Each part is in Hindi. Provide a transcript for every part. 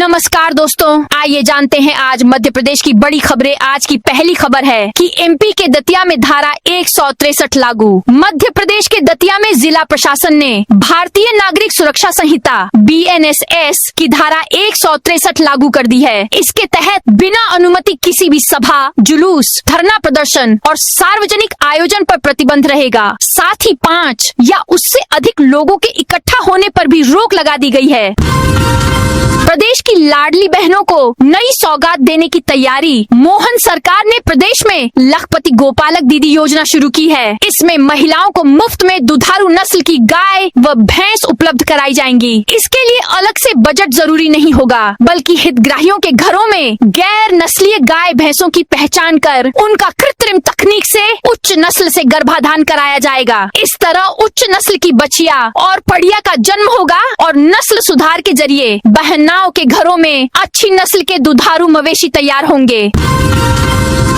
नमस्कार दोस्तों, आइए जानते हैं आज मध्य प्रदेश की बड़ी खबरें। आज की पहली खबर है कि एमपी के दतिया में धारा 163 लागू। मध्य प्रदेश के दतिया में जिला प्रशासन ने भारतीय नागरिक सुरक्षा संहिता BNSS की धारा 163 लागू कर दी है। इसके तहत बिना अनुमति किसी भी सभा, जुलूस, धरना प्रदर्शन और सार्वजनिक आयोजन पर प्रतिबंध रहेगा। साथ ही 5 या उससे अधिक लोगों के इकट्ठा होने पर भी रोक लगा दी गई है। प्रदेश की लाडली बहनों को नई सौगात देने की तैयारी। मोहन सरकार ने प्रदेश में लखपति गोपालक दीदी योजना शुरू की है। इसमें महिलाओं को मुफ्त में दुधारू नस्ल की गाय व भैंस उपलब्ध कराई जाएंगी। इसके लिए अलग से बजट जरूरी नहीं होगा, बल्कि हितग्राहियों के घरों में गैर नस्लीय गाय भैंसों की पहचान कर उनका कृत्रिम तकनीक से उच्च नस्ल से गर्भाधान कराया जाएगा। इस तरह उच्च नस्ल की बछिया और पड़िया का जन्म होगा और नस्ल सुधार के जरिए बहनाओं के घरों में अच्छी नस्ल के दुधारू मवेशी तैयार होंगे।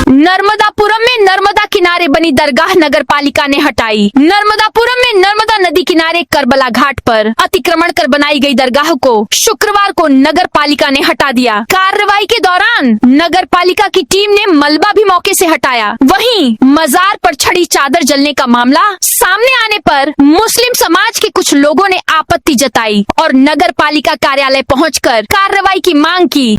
नर्मदापुरम में नर्मदा किनारे बनी दरगाह नगर पालिका ने हटाई। नर्मदापुरम में नर्मदा नदी किनारे करबला घाट पर अतिक्रमण कर बनाई गई दरगाह को शुक्रवार को नगर पालिका ने हटा दिया। कार्रवाई के दौरान नगर पालिका की टीम ने मलबा भी मौके से हटाया। वहीं मजार पर छड़ी चादर जलने का मामला सामने आने पर मुस्लिम समाज के कुछ लोगों ने आपत्ति जताई और नगर पालिका कार्यालय पहुंचकर कार्रवाई की मांग की।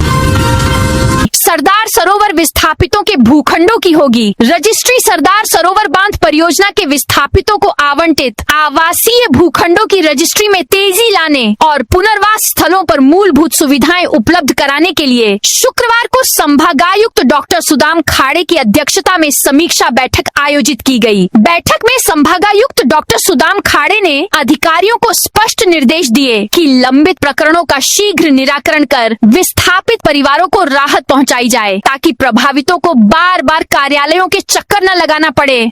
सरदार सरोवर विस्थापितों के भूखंडों की होगी रजिस्ट्री। सरदार सरोवर बांध परियोजना के विस्थापितों को आवंटित आवासीय भूखंडों की रजिस्ट्री में तेजी लाने और पुनर्वास स्थलों पर मूलभूत सुविधाएं उपलब्ध कराने के लिए शुक्रवार को संभागायुक्त डॉक्टर सुदाम खाड़े की अध्यक्षता में समीक्षा बैठक आयोजित की गई। बैठक में संभागायुक्त डॉक्टर सुदाम खाड़े ने अधिकारियों को स्पष्ट निर्देश दिए कि लंबित प्रकरणों का शीघ्र निराकरण कर विस्थापित परिवारों को राहत पहुंचाई जाए, ताकि प्रभावितों को बार बार कार्यालयों के चक्कर न लगाना पड़े।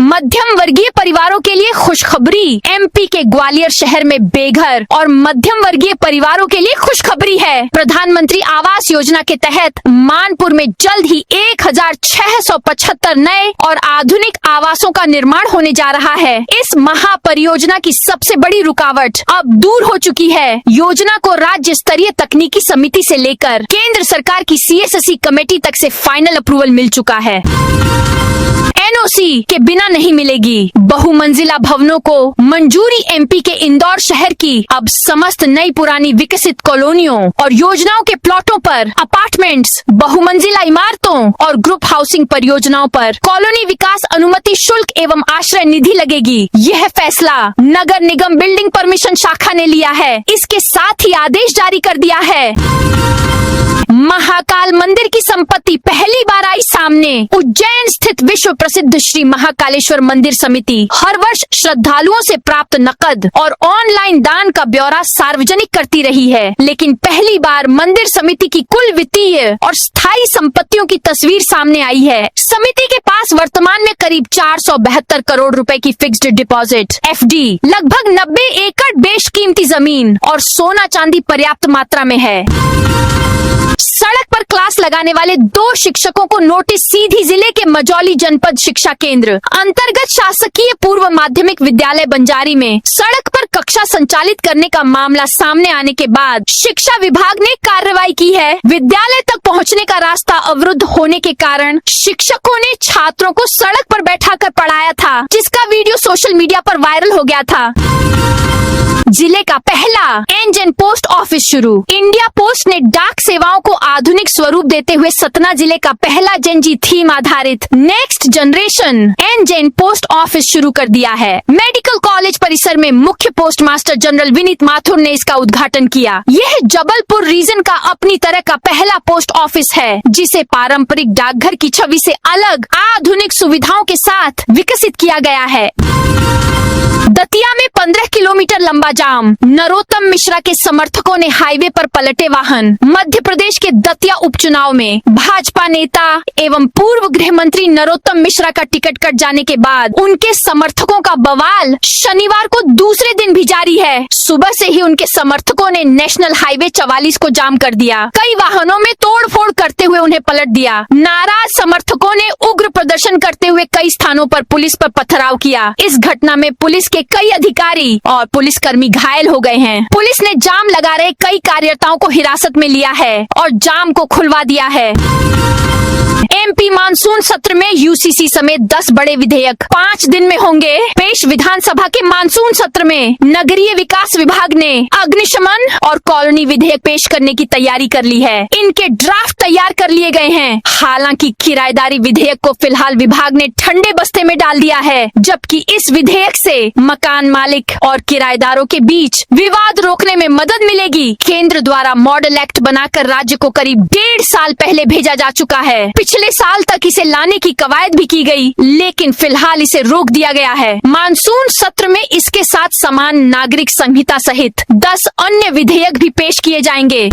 मध्यम वर्गीय परिवारों के लिए खुशखबरी। एमपी के ग्वालियर शहर में बेघर और मध्यम वर्गीय परिवारों के लिए खुशखबरी है। प्रधानमंत्री आवास योजना के तहत मानपुर में जल्द ही 1675 नए और आधुनिक आवासों का निर्माण होने जा रहा है। इस महापरियोजना की सबसे बड़ी रुकावट अब दूर हो चुकी है। योजना को राज्य स्तरीय तकनीकी समिति से लेकर केंद्र सरकार की CSSE कमेटी तक से फाइनल अप्रूवल मिल चुका है। NOC के बिना नहीं मिलेगी। बहुमंजिला भवनों को मंजूरी। एमपी के इंदौर शहर की अब समस्त नई पुरानी विकसित कॉलोनियों और योजनाओं के प्लॉटों पर अपार्टमेंट्स, बहुमंजिला इमारतों और ग्रुप हाउसिंग परियोजनाओं पर कॉलोनी विकास अनुमति शुल्क एवं आश्रय निधि लगेगी। यह फैसला नगर निगम बिल्डिंग परमिशन शाखा ने लिया है। इसके साथ ही आदेश जारी कर दिया है। महाकाल मंदिर की संपत्ति पहली बार आई सामने। उज्जैन स्थित विश्व प्रसिद्ध श्री महाकालेश्वर मंदिर समिति हर वर्ष श्रद्धालुओं से प्राप्त नकद और ऑनलाइन दान का ब्यौरा सार्वजनिक करती रही है, लेकिन पहली बार मंदिर समिति की कुल वित्तीय और स्थायी संपत्तियों की तस्वीर सामने आई है। समिति के पास वर्तमान में करीब 472 करोड़ रुपए की फिक्स्ड डिपॉजिट FD, लगभग 90 एकड़ बेशकीमती जमीन और सोना चांदी पर्याप्त मात्रा में है। सड़क पर क्लास लगाने वाले 2 शिक्षकों को नोटिस। सीधी जिले के मजौली जनपद शिक्षा केंद्र अंतर्गत शासकीय पूर्व माध्यमिक विद्यालय बंजारी में सड़क पर कक्षा संचालित करने का मामला सामने आने के बाद शिक्षा विभाग ने कार्रवाई की है। विद्यालय तक पहुंचने का रास्ता अवरुद्ध होने के कारण शिक्षकों ने छात्रों को सड़क पर बैठाकर पढ़ाया था, जिसका वीडियो सोशल मीडिया पर वायरल हो गया था। जिले का पहला एनजेन पोस्ट ऑफिस शुरू। इंडिया पोस्ट ने डाक सेवाओं को आधुनिक स्वरूप देते हुए सतना जिले का पहला जेनजी थीम आधारित नेक्स्ट जनरेशन एनजेन पोस्ट ऑफिस शुरू कर दिया है। मेडिकल कॉलेज परिसर में मुख्य post master general Vineet Mathur ने इसका उद्घाटन किया। यह जबलपुर रीजन का अपनी तरह का पहला पोस्ट ऑफिस है, जिसे पारंपरिक डाकघर की छवि से अलग आधुनिक सुविधाओं के साथ विकसित किया गया है। दतिया में 15 किलोमीटर लंबा जाम। नरोत्तम मिश्रा के समर्थकों ने हाईवे पर पलटे वाहन। मध्य प्रदेश के दतिया उपचुनाव में भाजपा नेता एवं पूर्व गृह मंत्री नरोत्तम मिश्रा का टिकट कट जाने के बाद उनके समर्थकों का बवाल शनिवार को दूसरे दिन भी जारी है। सुबह से ही उनके समर्थकों ने नेशनल हाईवे 44 को जाम कर दिया। कई वाहनों में तोड़फोड़ करते हुए उन्हें पलट दिया। नाराज समर्थकों ने उग्र प्रदर्शन करते हुए कई स्थानों पर पुलिस पर पथराव किया। इस घटना में पुलिस के कई अधिकारी और पुलिसकर्मी घायल हो गए हैं। पुलिस ने जाम लगा रहे कई कार्यकर्ताओं को हिरासत में लिया है और जाम को खुलवा दिया है। एमपी मानसून सत्र में यूसीसी समेत 10 बड़े विधेयक 5 दिन में होंगे पेश। विधानसभा के मानसून सत्र में नगरीय विकास विभाग ने अग्निशमन और कॉलोनी विधेयक पेश करने की तैयारी कर ली है। इनके ड्राफ्ट तैयार कर लिए गए हैं। हालांकि किराएदारी विधेयक को फिलहाल विभाग ने ठंडे बस्ते में डाल दिया है, जबकि इस विधेयक से मकान मालिक और किराएदारों के बीच विवाद रोकने में मदद मिलेगी। केंद्र द्वारा मॉडल एक्ट बनाकर राज्य को करीब 1.5 साल पहले भेजा जा चुका है। पिछले साल तक इसे लाने की कवायद भी की गई, लेकिन फिलहाल इसे रोक दिया गया है। मानसून सत्र में इसके साथ समान नागरिक संहिता सहित 10 अन्य विधेयक भी पेश किए जाएंगे।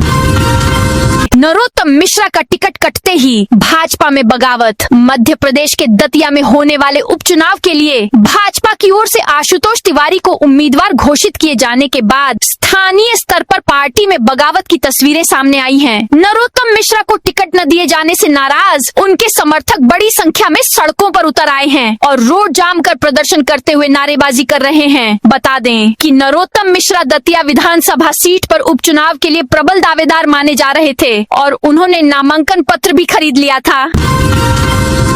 नरोत्तम मिश्रा का टिकट कटते ही भाजपा में बगावत। मध्य प्रदेश के दतिया में होने वाले उपचुनाव के लिए भाजपा की ओर से आशुतोष तिवारी को उम्मीदवार घोषित किए जाने के बाद स्थानीय स्तर पर पार्टी में बगावत की तस्वीरें सामने आई हैं। नरोत्तम मिश्रा को टिकट न दिए जाने से नाराज उनके समर्थक बड़ी संख्या में सड़कों पर उतर आए हैं और रोड जाम कर प्रदर्शन करते हुए नारेबाजी कर रहे हैं। बता दें कि नरोत्तम मिश्रा दतिया विधानसभा सीट पर उपचुनाव के लिए प्रबल दावेदार माने जा रहे थे और उन्होंने नामांकन पत्र भी खरीद लिया था।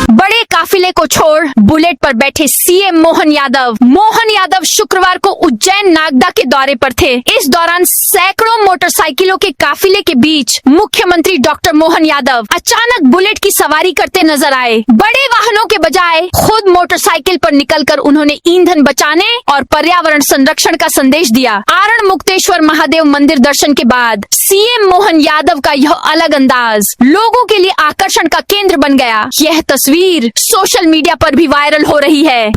बड़े काफिले को छोड़ बुलेट पर बैठे सीएम मोहन यादव शुक्रवार को उज्जैन नागदा के दौरे पर थे। इस दौरान सैकड़ों मोटरसाइकिलों के काफिले के बीच मुख्यमंत्री डॉक्टर मोहन यादव अचानक बुलेट की सवारी करते नजर आए। बड़े वाहनों के बजाय खुद मोटरसाइकिल पर निकलकर उन्होंने ईंधन बचाने और पर्यावरण संरक्षण का संदेश दिया। आरण मुक्तेश्वर महादेव मंदिर दर्शन के बाद सीएम मोहन यादव का यह अलग अंदाज लोगों के लिए आकर्षण का केंद्र बन गया। यह तस्वीर सोशल मीडिया पर भी वायरल हो रही है।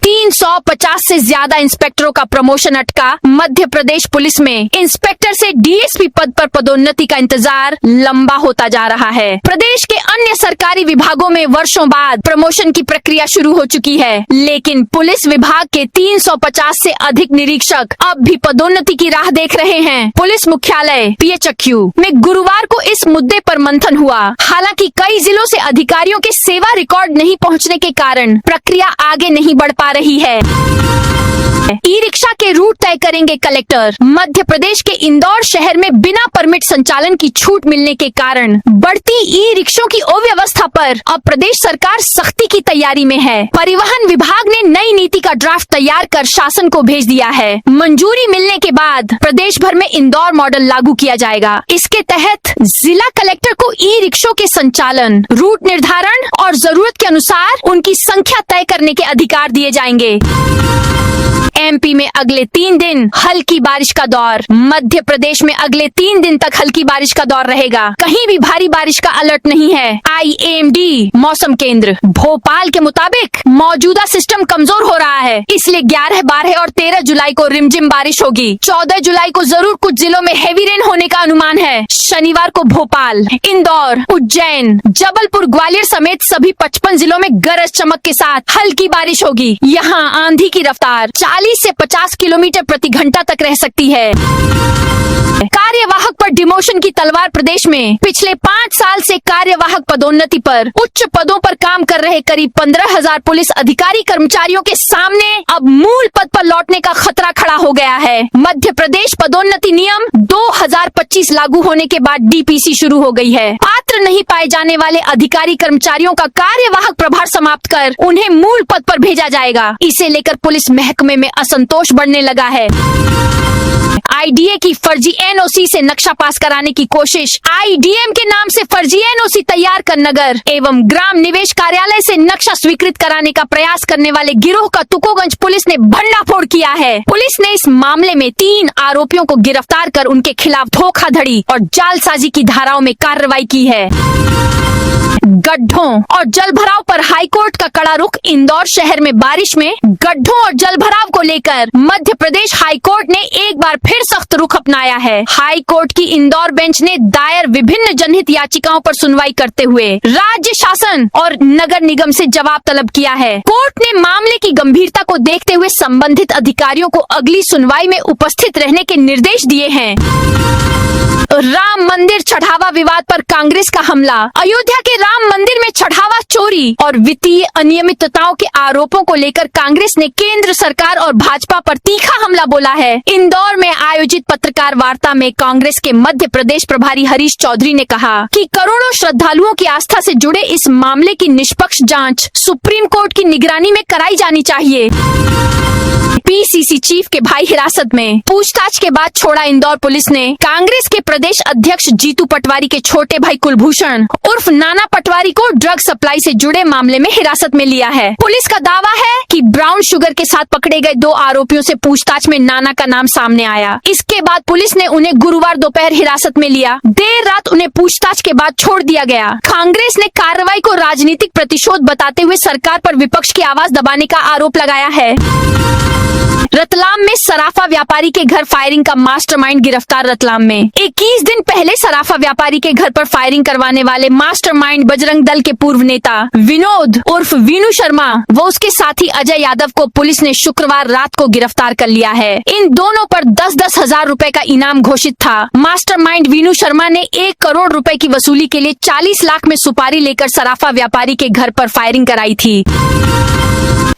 350 से ज्यादा इंस्पेक्टरों का प्रमोशन अटका। मध्य प्रदेश पुलिस में इंस्पेक्टर से डीएसपी पद पर पदोन्नति का इंतजार लंबा होता जा रहा है। प्रदेश के अन्य सरकारी विभागों में वर्षों बाद प्रमोशन की प्रक्रिया शुरू हो चुकी है, लेकिन पुलिस विभाग के 350 से अधिक निरीक्षक अब भी पदोन्नति की राह देख रहे हैं। पुलिस मुख्यालय पीएचक्यू में गुरुवार को इस मुद्दे पर मंथन हुआ। हालांकि कई जिलों से अधिकारियों के सेवा रिकॉर्ड नहीं पहुंचने के कारण प्रक्रिया आगे नहीं बढ़ पा रही है। ई रिक्शा के रूट तय करेंगे कलेक्टर। मध्य प्रदेश के इंदौर शहर में बिना परमिट संचालन की छूट मिलने के कारण बढ़ती ई रिक्शों की अव्यवस्था पर अब प्रदेश सरकार सख्ती की तैयारी में है। परिवहन विभाग ने नई नीति का ड्राफ्ट तैयार कर शासन को भेज दिया है। मंजूरी मिलने के बाद प्रदेश भर में इंदौर मॉडल लागू किया जाएगा। इसके तहत जिला कलेक्टर को ई रिक्शों के संचालन, रूट निर्धारण और जरूरत के अनुसार उनकी संख्या तय करने के अधिकार दिए जाएंगे। एमपी में अगले 3 दिन हल्की बारिश का दौर। मध्य प्रदेश में अगले 3 दिन तक हल्की बारिश का दौर रहेगा। कहीं भी भारी बारिश का अलर्ट नहीं है। आईएमडी मौसम केंद्र भोपाल के मुताबिक मौजूदा सिस्टम कमजोर हो रहा है, इसलिए 11, 12 और 13 जुलाई को रिमझिम बारिश होगी। 14 जुलाई को जरूर कुछ जिलों में हेवी रेन होने का अनुमान है। शनिवार को भोपाल, इंदौर, उज्जैन, जबलपुर, ग्वालियर समेत सभी 55 जिलों में गरज चमक के साथ हल्की बारिश होगी। यहाँ आंधी की रफ्तार 40 से 50 किलोमीटर प्रति घंटा तक रह सकती है। कार्यवाहक पर डिमोशन की तलवार प्रदेश में। पिछले 5 साल से कार्यवाहक पदोन्नति पर उच्च पदों पर काम कर रहे करीब 15,000 पुलिस अधिकारी कर्मचारियों के सामने अब मूल पद पर लौटने का खतरा खड़ा हो गया है। मध्य प्रदेश पदोन्नति नियम 2025 लागू होने के बाद डीपीसी शुरू हो गई है। पात्र नहीं पाए जाने वाले अधिकारी कर्मचारियों का कार्यवाहक प्रभार समाप्त कर उन्हें मूल पद पर भेजा जाएगा। इसे लेकर पुलिस महकमे में असंतोष बढ़ने लगा है। आईडीए की फर्जी एनओसी से नक्शा पास कराने की कोशिश। आईडीएम के नाम से फर्जी एनओसी तैयार कर नगर एवं ग्राम निवेश कार्यालय से नक्शा स्वीकृत कराने का प्रयास करने वाले गिरोह का तुकोगंज पुलिस ने भंडाफोड़ किया है। पुलिस ने इस मामले में 3 आरोपियों को गिरफ्तार कर उनके खिलाफ धोखाधड़ी और जालसाजी की धाराओं में कार्रवाई की है। गड्ढों और जलभराव पर हाईकोर्ट का कड़ा रुख। इंदौर शहर में बारिश में गड्ढों और जलभराव को लेकर मध्य प्रदेश हाईकोर्ट ने एक बार फिर सख्त रुख अपनाया है। हाईकोर्ट की इंदौर बेंच ने दायर विभिन्न जनहित याचिकाओं पर सुनवाई करते हुए राज्य शासन और नगर निगम से जवाब तलब किया है। कोर्ट ने मामले की गंभीरता को देखते हुए संबंधित अधिकारियों को अगली सुनवाई में उपस्थित रहने के निर्देश दिए हैं। राम मंदिर चढ़ावा विवाद पर कांग्रेस का हमला। अयोध्या के राम मंदिर में चढ़ावा चोरी और वित्तीय अनियमितताओं के आरोपों को लेकर कांग्रेस ने केंद्र सरकार और भाजपा पर तीखा हमला बोला है। इंदौर में आयोजित पत्रकार वार्ता में कांग्रेस के मध्य प्रदेश प्रभारी हरीश चौधरी ने कहा कि करोड़ों श्रद्धालुओं की आस्था से जुड़े इस मामले की निष्पक्ष जांच सुप्रीम कोर्ट की निगरानी में कराई जानी चाहिए। पीसीसी चीफ के भाई हिरासत में, पूछताछ के बाद छोड़ा इंदौर पुलिस ने कांग्रेस के प्रदेश अध्यक्ष जीतू पटवारी के छोटे भाई कुलभूषण उर्फ नाना पटवारी को ड्रग सप्लाई से जुड़े मामले में हिरासत में लिया है। पुलिस का दावा है कि ब्राउन शुगर के साथ पकड़े गए 2 आरोपियों से पूछताछ में नाना का नाम सामने आया। इसके बाद पुलिस ने उन्हें गुरुवार दोपहर हिरासत में लिया। देर रात उन्हें पूछताछ के बाद छोड़ दिया गया। कांग्रेस ने कार्रवाई को राजनीतिक प्रतिशोध बताते हुए सरकार पर विपक्ष की आवाज दबाने का आरोप लगाया है। रतलाम में सराफा व्यापारी के घर फायरिंग का मास्टरमाइंड गिरफ्तार। रतलाम में 21 दिन पहले सराफा व्यापारी के घर पर फायरिंग करवाने वाले मास्टरमाइंड बजरंग दल के पूर्व नेता विनोद उर्फ वीनू शर्मा व उसके साथी अजय यादव को पुलिस ने शुक्रवार रात को गिरफ्तार कर लिया है। इन दोनों पर 10-10 हजार रुपए का इनाम घोषित था। मास्टरमाइंड वीनू शर्मा ने 1 करोड़ रुपए की वसूली के लिए 40 लाख में सुपारी लेकर सराफा व्यापारी के घर पर फायरिंग कराई थी।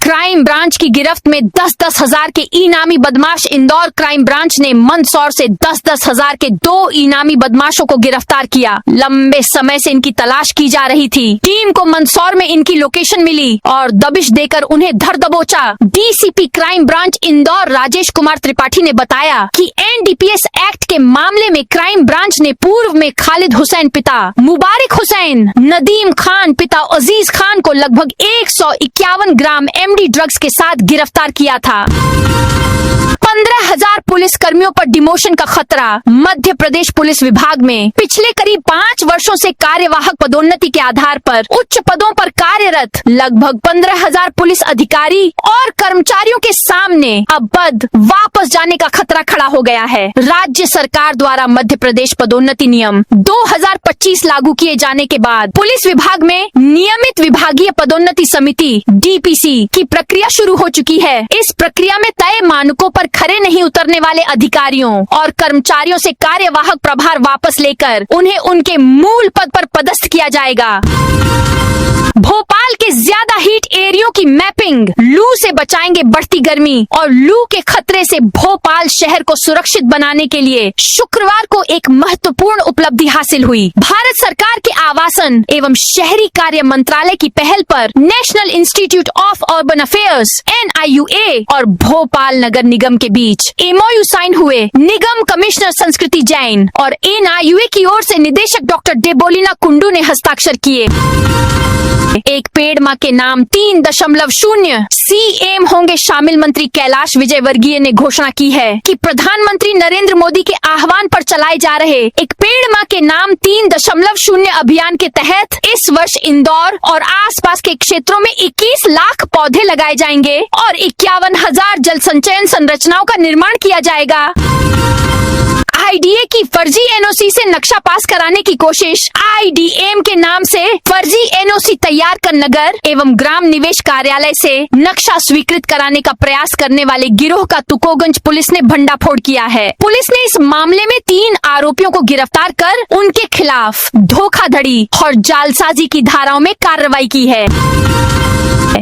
क्राइम ब्रांच की गिरफ्त में 10-10 हजार के इनामी बदमाश। इंदौर क्राइम ब्रांच ने मंदसौर से 10-10 हजार के 2 इनामी बदमाशों को गिरफ्तार किया। लंबे समय से इनकी तलाश की जा रही थी। टीम को मंदसौर में इनकी लोकेशन मिली और दबिश देकर उन्हें धर दबोचा। DCP crime branch Indore Rajesh Kumar Tripathi ने बताया कि एनडीपीएस एक्ट के मामले में क्राइम ब्रांच ने पूर्व में खालिद हुसैन पिता मुबारक हुसैन, नदीम खान पिता अजीज खान को लगभग 151 ग्राम एमडी ड्रग्स के साथ गिरफ्तार किया था। 15,000 पुलिस कर्मियों पर डिमोशन का खतरा। मध्य प्रदेश पुलिस विभाग में पिछले करीब 5 वर्षों से कार्यवाहक पदोन्नति के आधार पर उच्च पदों पर कार्यरत लगभग 15,000 पुलिस अधिकारी और कर्मचारियों के सामने अब पद वापस जाने का खतरा खड़ा हो गया है। राज्य सरकार द्वारा मध्य प्रदेश पदोन्नति नियम 2025 लागू किए जाने के बाद पुलिस विभाग में नियमित विभागीय पदोन्नति समिति डीपीसी की प्रक्रिया शुरू हो चुकी है। इस प्रक्रिया में तय मानकों पर खरे नहीं उतरने वाले अधिकारियों और कर्मचारियों से कार्यवाहक प्रभार वापस लेकर उन्हें उनके मूल पद पर पदस्थ किया जाएगा। भोपाल के ज्यादा हीट एरियो की मैपिंग, लू से बचाएंगे बढ़ती गर्मी और लू के खतरे से भोपाल शहर को सुरक्षित बनाने के लिए शुक्रवार को एक महत्वपूर्ण उपलब्धि हासिल हुई। भारत सरकार के आवासन एवं शहरी कार्य मंत्रालय की पहल पर national institute of urban affairs NIUA और भोपाल नगर निगम के बीच MOU साइन हुए। निगम कमिश्नर संस्कृति जैन और NIUA की ओर से निदेशक डॉक्टर डेबोलिना कुंडू ने हस्ताक्षर किए। एक पेड़ मां के नाम 3.0 CM होंगे शामिल। मंत्री कैलाश विजयवर्गीय ने घोषणा की है कि प्रधानमंत्री नरेंद्र मोदी के आह्वान पर चलाए जा रहे एक पेड़ मां के नाम 3.0 अभियान के तहत इस वर्ष इंदौर और आसपास के क्षेत्रों में 21 लाख पौधे लगाए जाएंगे और 51,000 जल संचयन संरचनाओं का निर्माण किया जाएगा। IDA की फर्जी NOC से नक्शा पास कराने की कोशिश। IDM के नाम से फर्जी NOC तैयार कर नगर एवं ग्राम निवेश कार्यालय से नक्शा स्वीकृत कराने का प्रयास करने वाले गिरोह का तुकोगंज पुलिस ने भंडाफोड़ किया है। पुलिस ने इस मामले में 3 आरोपियों को गिरफ्तार कर उनके खिलाफ धोखाधड़ी और जालसाजी की धाराओं में कार्रवाई की है।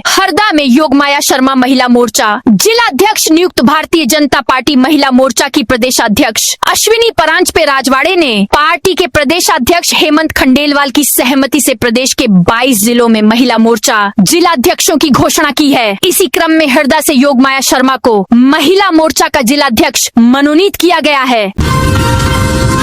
हरदा में योगमाया शर्मा महिला मोर्चा जिलाध्यक्ष नियुक्त भारतीय जनता पार्टी महिला मोर्चा की प्रदेशाध्यक्ष अश्विनी परांजपे राजवाड़े ने पार्टी के प्रदेशाध्यक्ष हेमंत खंडेलवाल की सहमति से प्रदेश के 22 जिलों में महिला मोर्चा जिलाध्यक्षों की घोषणा की है। इसी क्रम में हरदा से योगमाया शर्मा को महिला मोर्चा का जिलाध्यक्ष मनोनीत किया गया है।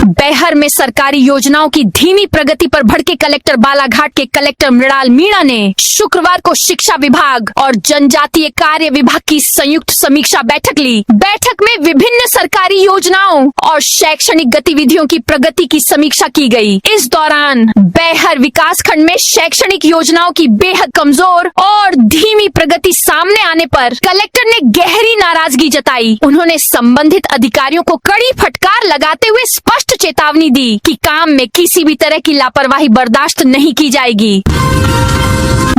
बैहर में सरकारी योजनाओं की धीमी प्रगति पर भड़के कलेक्टर बालाघाट के कलेक्टर मृणाल मीणा ने शुक्रवार को शिक्षा विभाग और जनजातीय कार्य विभाग की संयुक्त समीक्षा बैठक ली। बैठक में विभिन्न सरकारी योजनाओं और शैक्षणिक गतिविधियों की प्रगति की समीक्षा की गई। इस दौरान बैहर विकास खंड में शैक्षणिक योजनाओं की बेहद कमजोर और धीमी प्रगति सामने आने पर कलेक्टर ने गहरी नाराजगी जताई। उन्होंने संबंधित अधिकारियों को कड़ी फटकार लगाते हुए स्पष्ट चेतावनी दी कि काम में किसी भी तरह की लापरवाही बर्दाश्त नहीं की जाएगी।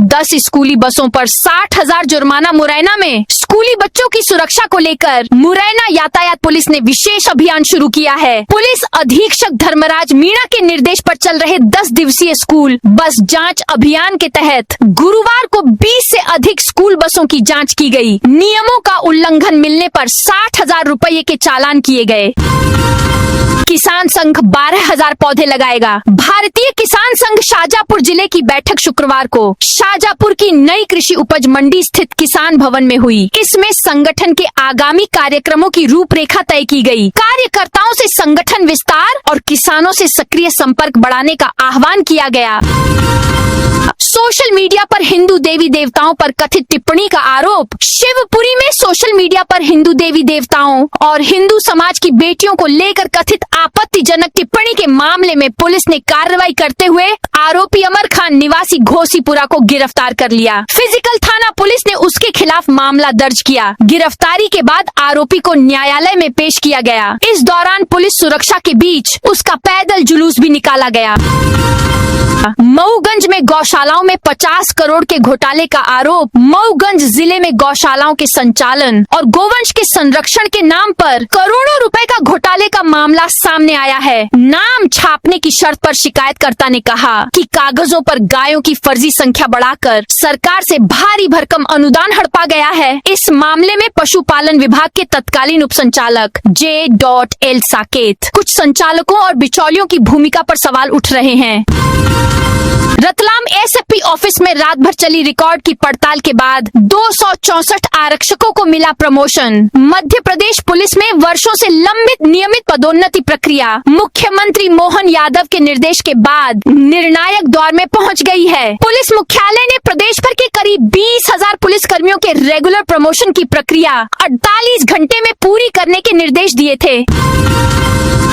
10 स्कूली बसों पर 60,000 जुर्माना। मुरैना में स्कूली बच्चों की सुरक्षा को लेकर मुरैना यातायात पुलिस ने विशेष अभियान शुरू किया है। पुलिस अधीक्षक धर्मराज मीणा के निर्देश पर चल रहे 10 दिवसीय स्कूल बस जांच अभियान के तहत गुरुवार को 20 से अधिक स्कूल बसों की जांच की गई। नियमों का उल्लंघन मिलने पर 60,000 रुपये के चालान किए गए। किसान संघ 12,000 पौधे लगाएगा। भारतीय किसान संघ शाजापुर जिले की बैठक शुक्रवार को शाजापुर की नई कृषि उपज मंडी स्थित किसान भवन में हुई। इसमें संगठन के आगामी कार्यक्रमों की रूपरेखा तय की गई। कार्यकर्ताओं से संगठन विस्तार और किसानों से सक्रिय संपर्क बढ़ाने का आह्वान किया गया। सोशल मीडिया पर हिंदू देवी देवताओं पर कथित टिप्पणी का आरोप। शिवपुरी में सोशल मीडिया पर हिंदू देवी देवताओं और हिंदू समाज की बेटियों को लेकर कथित आपत्तिजनक टिप्पणी के मामले में पुलिस ने कार्रवाई करते हुए आरोपी अमर खान निवासी घोसीपुरा को गिरफ्तार कर लिया। फिजिकल थाना पुलिस ने उसके खिलाफ मामला दर्ज किया। गिरफ्तारी के बाद आरोपी को न्यायालय में पेश किया गया। इस दौरान पुलिस सुरक्षा के बीच उसका पैदल जुलूस भी निकाला गया। मऊगंज में गौशालाओं में 50 करोड़ के घोटाले का आरोप। मऊगंज जिले में गौशालाओं के संचालन और गोवंश के संरक्षण के नाम पर करोड़ों रुपए का घोटाले का मामला सामने आया है। नाम छापने की शर्त पर शिकायतकर्ता ने कहा कि कागजों पर गायों की फर्जी संख्या बढ़ाकर सरकार से भारी भरकम अनुदान हड़पा गया है। इस मामले में पशुपालन विभाग के तत्कालीन उप संचालक J.L. साकेत कुछ संचालकों और बिचौलियों की भूमिका पर सवाल उठ रहे हैं। रतलाम एसएसपी ऑफिस में रात भर चली रिकॉर्ड की पड़ताल के बाद 264 आरक्षकों को मिला प्रमोशन। मध्य प्रदेश पुलिस में वर्षों से लंबित नियमित पदोन्नति प्रक्रिया मुख्यमंत्री मोहन यादव के निर्देश के बाद निर्णायक दौर में पहुंच गई है। पुलिस मुख्यालय ने प्रदेश भर के करीब 20,000 पुलिस कर्मियों के रेगुलर प्रमोशन की प्रक्रिया 48 घंटे में पूरी करने के निर्देश दिए थे।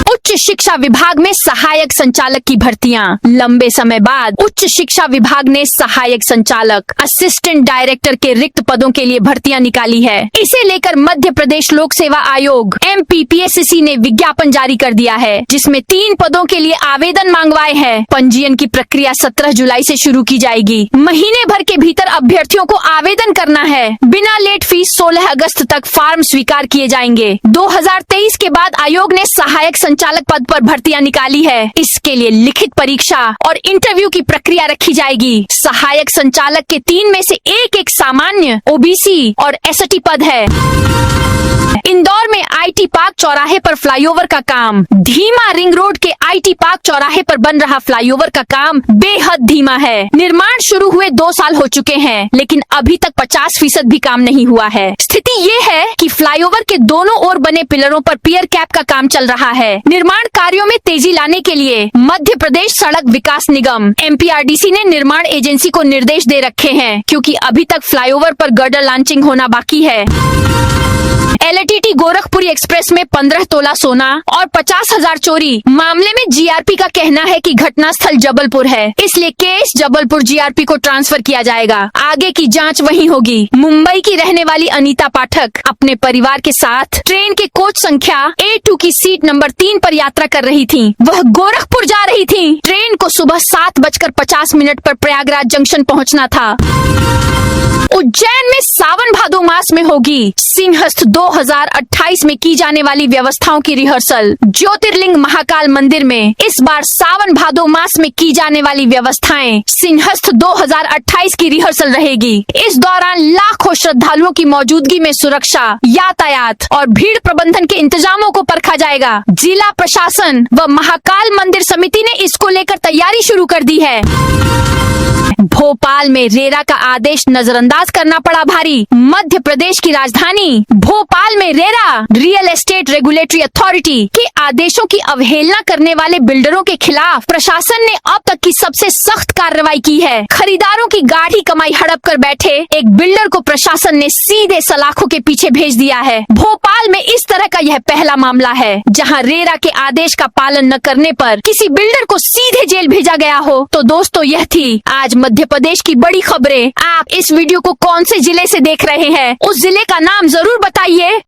उच्च शिक्षा विभाग में सहायक संचालक की भर्तियां। लंबे समय बाद उच्च शिक्षा विभाग ने सहायक संचालक असिस्टेंट डायरेक्टर के रिक्त पदों के लिए भर्तियां निकाली है। इसे लेकर मध्य प्रदेश लोक सेवा आयोग MPPSC ने विज्ञापन जारी कर दिया है, जिसमें 3 पदों के लिए आवेदन मांगवाए हैं। पंजीयन की प्रक्रिया 17 जुलाई से शुरू की जाएगी। महीने भर के भीतर अभ्यर्थियों को आवेदन करना है। बिना लेट फीस 16 अगस्त तक फॉर्म स्वीकार किए जाएंगे। 2023 के बाद आयोग ने सहायक संचालक पद पर भर्तियां निकाली है। इसके लिए लिखित परीक्षा और इंटरव्यू की प्रक्रिया रखी जाएगी। सहायक संचालक के 3 में से एक सामान्य OBC और ST पद है। इंदौर में IT पार्क चौराहे पर फ्लाईओवर का काम धीमा। रिंग रोड के IT पार्क चौराहे पर बन रहा फ्लाईओवर का काम बेहद धीमा है। निर्माण शुरू हुए 2 साल हो चुके हैं, लेकिन अभी तक 50% भी काम नहीं हुआ है। स्थिति ये है कि फ्लाईओवर के दोनों ओर बने पिलरों पर पियर कैप का काम चल रहा है। निर्माण कार्यों में तेजी लाने के लिए मध्य प्रदेश सड़क विकास निगम MPRDC ने निर्माण एजेंसी को निर्देश दे रखे हैं, क्योंकि अभी तक फ्लाईओवर पर गर्डर लॉन्चिंग होना बाकी है। LATT गोरखपुरी एक्सप्रेस में 15 तोला सोना और 50,000 चोरी मामले में GRP का कहना है कि घटनास्थल जबलपुर है, इसलिए केस जबलपुर GRP को ट्रांसफर किया जाएगा। आगे की जांच वहीं होगी। मुंबई की रहने वाली अनीता पाठक अपने परिवार के साथ ट्रेन के कोच संख्या A2 की सीट नंबर 3 पर यात्रा कर रही थी। वह गोरखपुर जा रही थी। ट्रेन को सुबह 7:50 पर प्रयागराज जंक्शन पहुँचना था। उज्जैन में सावन भादो मास में होगी सिंहस्थ 2028 में की जाने वाली व्यवस्थाओं की रिहर्सल। ज्योतिर्लिंग महाकाल मंदिर में इस बार सावन भादो मास में की जाने वाली व्यवस्थाएं सिंहस्थ 2028 की रिहर्सल रहेगी। इस दौरान लाखों श्रद्धालुओं की मौजूदगी में सुरक्षा, यातायात और भीड़ प्रबंधन के इंतजामों को परखा जाएगा। जिला प्रशासन व महाकाल मंदिर समिति ने इसको लेकर तैयारी शुरू कर दी है। भोपाल में रेरा का आदेश नजरअंदाज करना पड़ा भारी। मध्य प्रदेश की राजधानी भोपाल में RERA real estate regulatory authority के आदेशों की अवहेलना करने वाले बिल्डरों के खिलाफ प्रशासन ने अब तक की सबसे सख्त कार्रवाई की है। खरीदारों की गाढ़ी कमाई हड़प कर बैठे एक बिल्डर को प्रशासन ने सीधे सलाखों के पीछे भेज दिया है। भोपाल में इस तरह का यह पहला मामला है जहां रेरा के आदेश का पालन न करने पर किसी बिल्डर को सीधे जेल भेजा गया हो। तो दोस्तों, यह थी आज मध्य प्रदेश की बड़ी खबरें। आप इस वीडियो को कौन से जिले से देख रहे हैं, उस जिले का नाम जरूर बताइए।